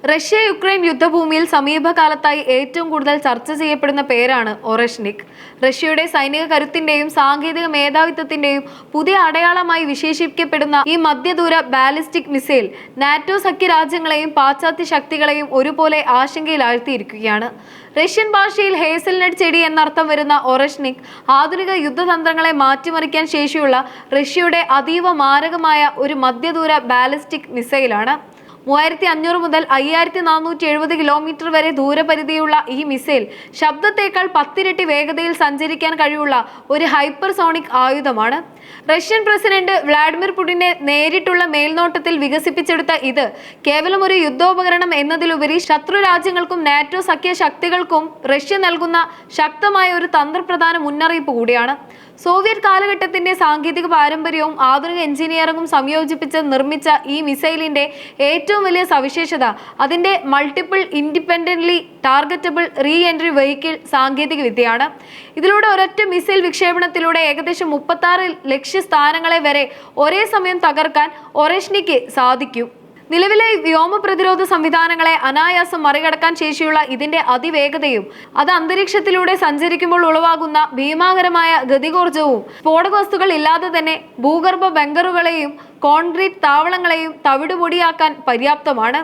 Russia Ukraine യുദ്ധഭൂമിയിൽ സമീപകാലത്തായി ഏറ്റവും കൂടുതൽ ചർച്ച ചെയ്യപ്പെടുന്ന പേരാണ് ഒറഷ്നിക്. റഷ്യയുടെ സൈനിക കരുത്തിന്റെയും സാങ്കേതിക മേധാവിത്വത്തിന്റെയും പുതിയ അടയാളമായി വിശേഷിപ്പിക്കപ്പെടുന്ന ഈ മധ്യദൂര ബാലിസ്റ്റിക് മിസൈൽ നാറ്റോ സഖ്യരാജ്യങ്ങളെയും പാശ്ചാത്യ ശക്തികളെയും ഒരുപോലെ ആശങ്കയിലാഴ്ത്തിയിരിക്കുകയാണ്. റഷ്യൻ ഭാഷയിൽ ഹേസൽനട്ട് ചെടി എന്നർത്ഥം വരുന്ന ഒറഷ്നിക് ആധുനിക യുദ്ധതന്ത്രങ്ങളെ മാറ്റിമറിക്കാൻ ശേഷിയുള്ള റഷ്യയുടെ അതീവ മാരകമായ ഒരു മധ്യദൂര ബാലിസ്റ്റിക് മിസൈലാണ്. 3500 മുതൽ 5470 കിലോമീറ്റർ വരെ ദൂരപരിധിയുള്ള ഈ മിസൈൽ ശബ്ദത്തേക്കാൾ 10 ഇരട്ടി വേഗതയിൽ സഞ്ചരിക്കാൻ കഴിവുള്ള ഒരു ഹൈപ്പർസോണിക് ആയുധമാണ്. റഷ്യൻ പ്രസിഡന്റ് വ്ളാഡിമിർ പുടിന്റെ നേരിട്ടുള്ള മേൽനോട്ടത്തിൽ വികസിപ്പിച്ചെടുത്ത ഇത് കേവലം ഒരു യുദ്ധോപകരണം എന്നതിലുപരി ശത്രു രാജ്യങ്ങൾക്കും നാറ്റോ സഖ്യ ശക്തികൾക്കും റഷ്യ നൽകുന്ന ശക്തമായ ഒരു തന്ത്രപ്രധാന മുന്നറിയിപ്പ് കൂടിയാണ്. സോവിയറ്റ് കാലഘട്ടത്തിന്റെ സാങ്കേതിക പാരമ്പര്യവും ആധുനിക എഞ്ചിനീയറിംഗും സംയോജിപ്പിച്ച് നിർമ്മിച്ച ഈ മിസൈലിന്റെ ഏറ്റവും വലിയ സവിശേഷത അതിന്റെ multiple independently targetable re entry vehicle സാങ്കേതിക വിദ്യയാണ്. ഇതിലൂടെ ഒരൊറ്റ മിസൈൽ വിക്ഷേപണത്തിലൂടെ ഏകദേശം 36 ലക്ഷ്യസ്ഥാനങ്ങളെ വരെ ഒരേ സമയം തകർക്കാൻ ഒറഷ്നിക്ക് സാധിക്കും. നിലവിലെ വ്യോമ പ്രതിരോധ സംവിധാനങ്ങളെ അനായാസം മറികടക്കാൻ ശേഷിയുള്ള ഇതിന്റെ അതിവേഗതയും അത് അന്തരീക്ഷത്തിലൂടെ സഞ്ചരിക്കുമ്പോൾ ഉളവാകുന്ന ഭീമാകരമായ ഗതികോർജവും സ്ഫോടക വസ്തുക്കൾ ഇല്ലാതെ തന്നെ ഭൂഗർഭ ബങ്കറുകളെയും കോൺക്രീറ്റ് താവളങ്ങളെയും തവിടുപൊടിയാക്കാൻ പര്യാപ്തമാണ്.